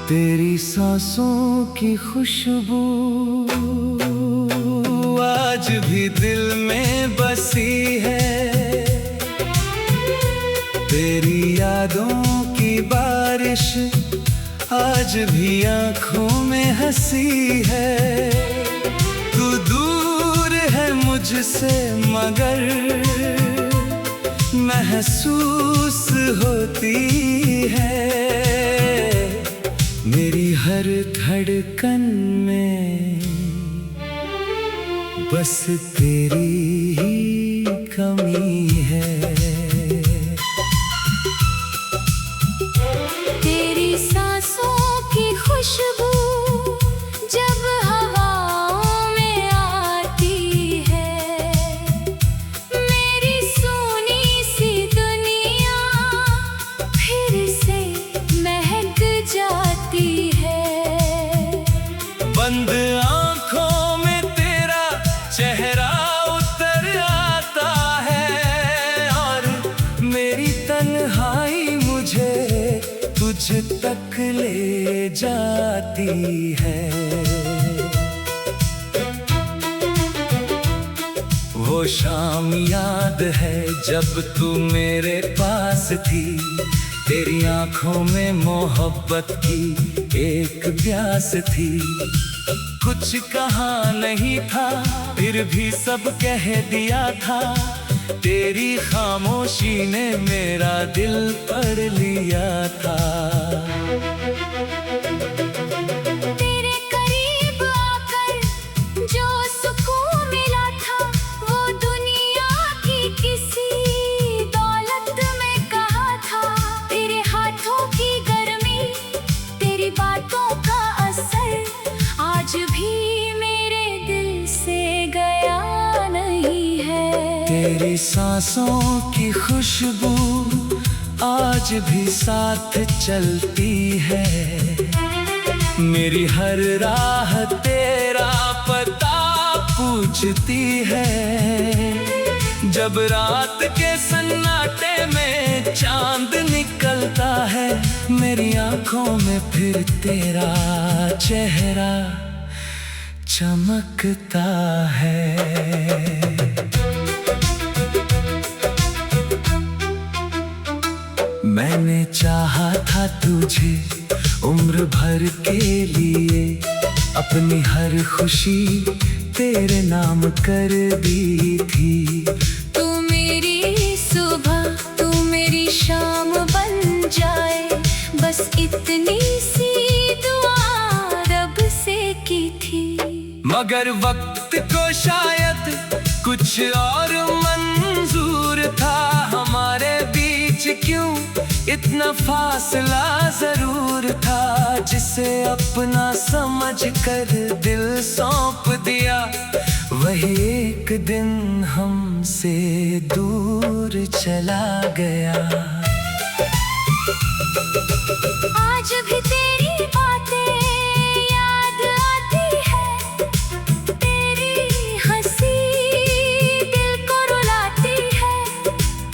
तेरी सांसों की खुशबू आज भी दिल में बसी है। तेरी यादों की बारिश आज भी आँखों में हंसी है। तू दूर है मुझसे मगर महसूस होती है। मेरी हर धड़कन में बस तेरी ही कमी है। तेरी सांसों की खुशबू जब हवाओं में आती है, मेरी सोनी सी दुनिया फिर से महक जाती है। बंद आँखों में तेरा चेहरा उतर आता है और मेरी तन्हाई मुझे तुझ तक ले जाती है। वो शाम याद है जब तू मेरे पास थी। तेरी आंखों में मोहब्बत की एक प्यास थी। कुछ कहा नहीं था फिर भी सब कह दिया था। तेरी खामोशी ने मेरा दिल पढ़ लिया था। तेरे करीब आकर जो सुकून मिला था, वो दुनिया की किसी दौलत में कहा था। तेरे हाथों की गर्मी, तेरी बातों का असर आज भी मेरे दिल से गया नहीं है। तेरी सांसों की खुशबू आज भी साथ चलती है। मेरी हर राह तेरा पता पूछती है। जब रात के सन्नाटे में चांद निकलता है, मेरी आंखों में फिर तेरा चेहरा चमकता है। मैंने चाहा था तुझे उम्र भर के लिए। अपनी हर खुशी तेरे नाम कर दी थी। तू मेरी सुबह, तू मेरी शाम बन जाए, बस इतनी सी दुआ रब से की थी। मगर वक्त को शायद कुछ और मंजूर था। हमारे बीच क्यों इतना फासला जरूर था। जिसे अपना समझ कर दिल सौंप दिया, वही एक दिन हमसे दूर चला गया। आज भी तेरी बातें याद आती है, तेरी हंसी दिल को रुलाती है।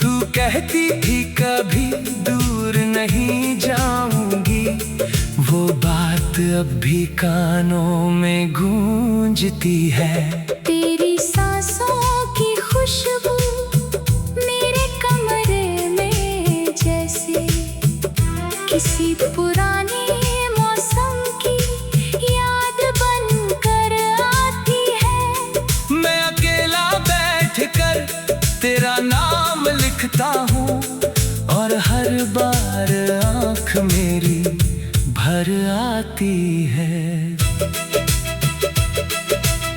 तू कहती थी कभी दूर नहीं जाऊंगी, वो बात अब भी कानों में गूंजती है। तेरी सांसों की खुशबू मेरे कमरे में जैसे किसी पुराने मौसम की याद बनकर आती है। मैं अकेला बैठकर तेरा नाम लिखता हूँ और हर बार आँख मेरी भर आती है।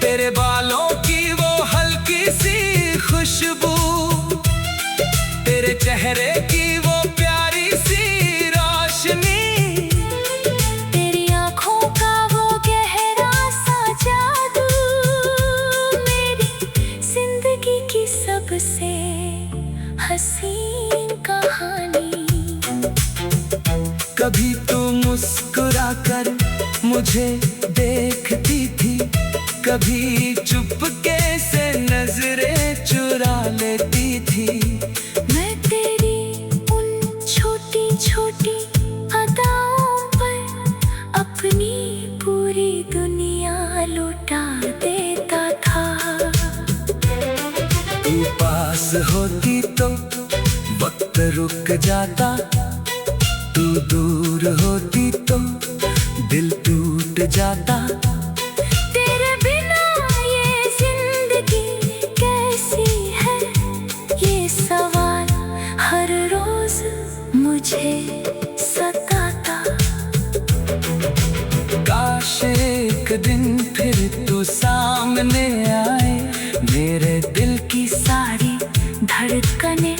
तेरे बालों की वो हल्की सी खुशबू, तेरे चेहरे की वो प्यारी सी रोशनी, तेरी आँखों का वो गहरा सा जादू, मेरी जिंदगी की सबसे हसीन कहानी। कभी तू मुस्कुरा कर मुझे देखती थी, कभी चुपके से नजरें चुरा लेती थी। मैं तेरी उन छोटी छोटी अदाओं पर जाता, तू दूर होती तो दिल टूट जाता। तेरे बिना ये जिंदगी कैसी है, ये सवाल हर रोज मुझे सताता। काश एक दिन फिर तू सामने आए, मेरे दिल की सारी धड़कने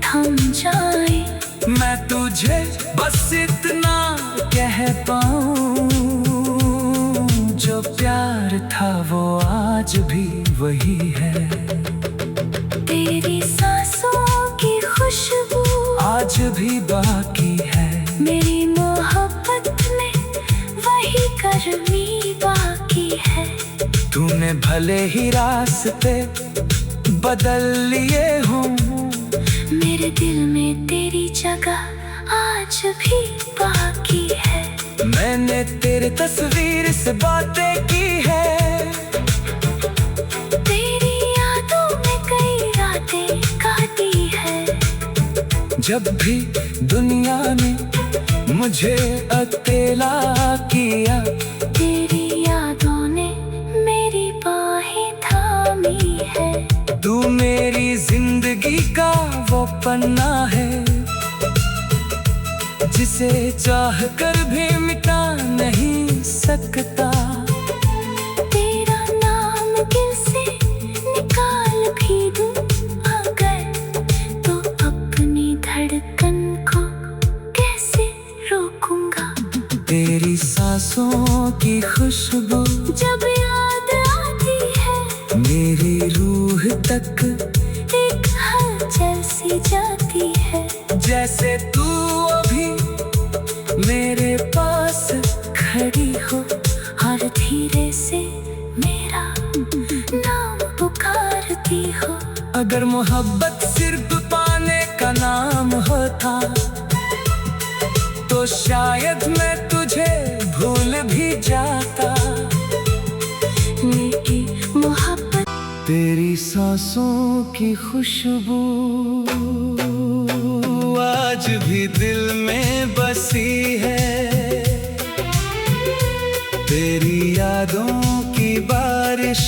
थम जाए। मैं तुझे बस इतना कह पाऊं, जो प्यार था वो आज भी वही है। तेरी सांसों की खुशबू आज भी बाकी है, मेरी मोहब्बत में वही गर्मी बाकी है। तूने भले ही रास्ते बदल लिए हों, मेरे दिल में तेरी जगह आज भी बाकी है। मैंने तेरे तस्वीर से बातें की है, तेरी यादों में कई रातें काटी है। जब भी दुनिया ने मुझे अकेला किया, तेरी यादों ने मेरी बाहें थामी है। तू मेरी जिंदगी का वो पन्ना है, जिसे चाह कर भी मिटा नहीं सकता। तेरा नाम दिल से निकाल भी दूं अगर, तो अपनी धड़कन को कैसे रोकूंगा। तेरी सांसों की खुशबू जब याद आती है, मेरी रूह तक एक हलचल सी जाती है। जैसे तू अभी मेरे पास खड़ी हो, और धीरे से मेरा नाम पुकारती हो। अगर मोहब्बत सिर्फ पाने का नाम होता, तो शायद मैं तुझे भूल भी जाता। लेकिन मोहब्बत तेरी सांसों की खुशबू आज भी दिल में बसी है, तेरी यादों की बारिश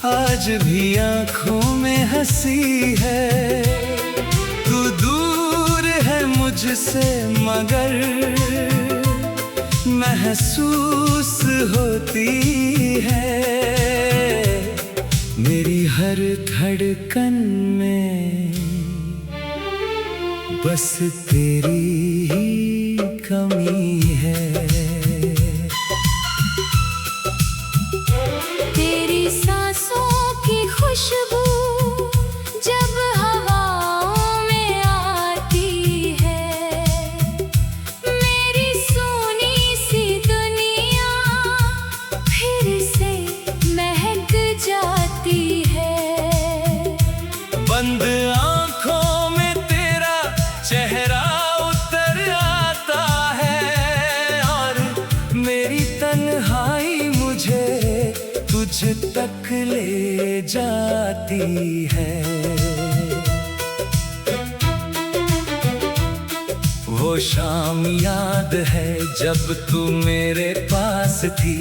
आज भी आँखों में हंसी है। तू दूर है मुझसे मगर महसूस होती है, मेरी हर धड़कन में बस तेरी ही कमी है। तेरी सांसों की खुशबू जब हवाओं में आती है, मेरी सोनी सी दुनिया फिर से महक जाती है। बंद आँखों में तेरा चेहरा उतर आता है, और मेरी तन्हाई मुझे तुझ तक ले जाती है। वो शाम याद है जब तू मेरे पास थी,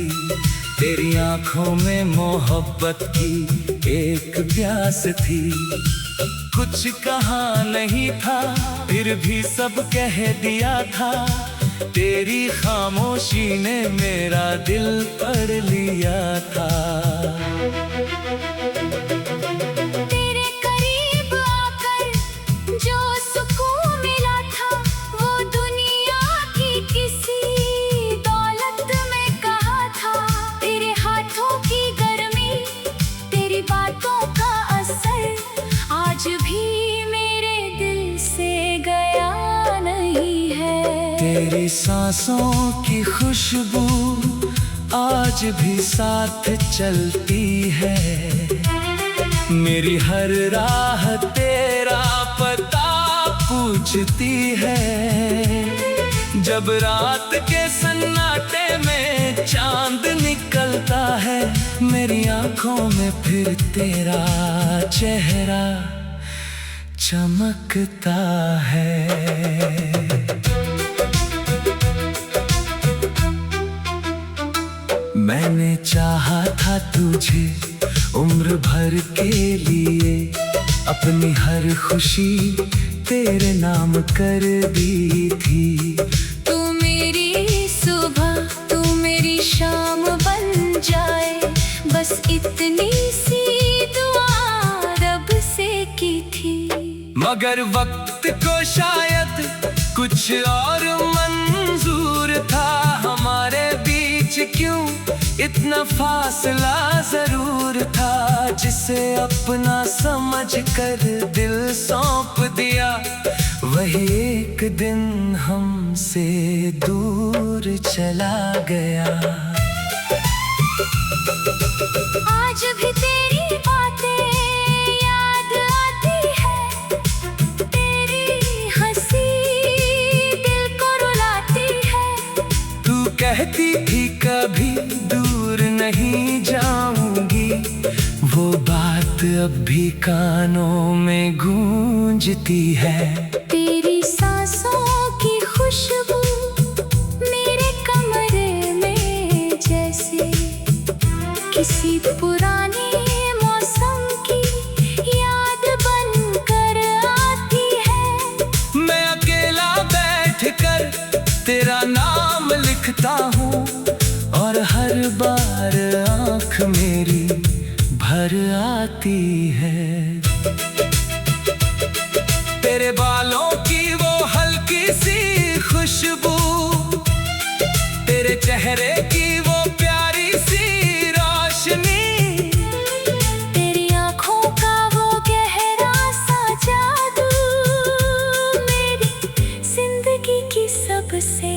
तेरी आंखों में मोहब्बत की एक प्यास थी। कुछ कहा नहीं था फिर भी सब कह दिया था, तेरी खामोशी ने मेरा दिल पढ़ लिया था। तेरे करीब आकर जो सुकून मिला था, वो दुनिया की किसी दौलत में कहा था। तेरे हाथों की गर्मी, तेरी बातों का असर आज भी मेरे दिल से गया नहीं है। तेरी सांसों की खुशबू आज भी साथ चलती है, मेरी हर राह तेरा पता पूछती है। जब रात के सन्नाटे में चांद निकलता है, मेरी आंखों में फिर तेरा चेहरा चमकता है। मैंने चाहा था तुझे उम्र भर के लिए, अपनी हर खुशी तेरे नाम कर दी थी। तू मेरी सुबह तू मेरी शाम बन जाए, बस इतनी सी दुआ रब से की थी। मगर वक्त को शायद कुछ और मंजूर था, हमारे बीच क्यों इतना फासला जरूर था। जिसे अपना समझ कर दिल सौंप दिया, वही एक दिन हमसे दूर चला गया। आज भी तेरी बातें याद आती है, तेरी हंसी दिल को रुलाती है। तू कहती थी कभी दूर नहीं जाऊंगी, वो बात अब भी कानों में गूंजती है। तेरी सांसों की खुशबू मेरे कमरे में जैसे किसी पुराने मौसम की याद बनकर आती है। मैं अकेला बैठकर तेरा नाम लिखता हूँ, और हर बार आँख मेरी भर आती है। तेरे बालों की वो हल्की सी खुशबू, तेरे चेहरे की वो प्यारी सी रोशनी, तेरी आँखों का वो गहरा सा जादू, मेरी जिंदगी की सबसे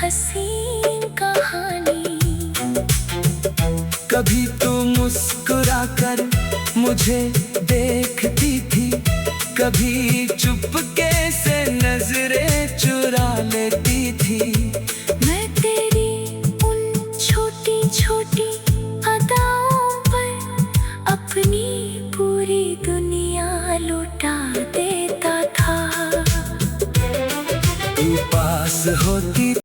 हसीन कहानी। कभी तू मुस्कुराकर मुझे देखती थी, कभी चुपके से नजरें चुरा लेती थी। मैं तेरी उन छोटी छोटी